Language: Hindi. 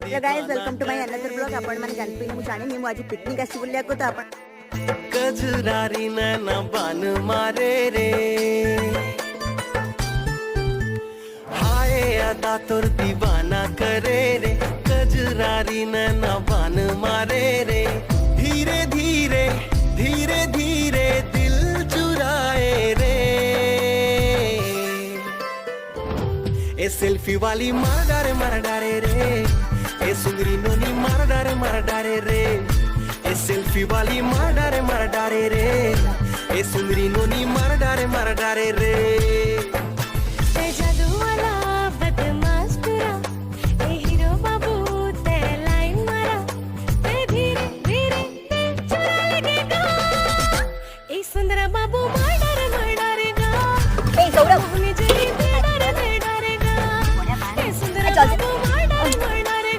Guys welcome to my another blog. आपण मन गणपती मुचाणी मी माझी पिकनिक अशी बोलल्या को आपण कजरारी नैना बान मारे रे हाय अदा तोर दीवाना करे रे कजरारी नैना बान मारे रे धीरे धीरे धीरे धीरे दिल चुराए रे ए सेल्फी वाली मार डारे रे ए सुंदरी नोनी मार डारे रे ए सेल्फी वाली मार डारे रे ए सुंदरी नोनी मार डारे रे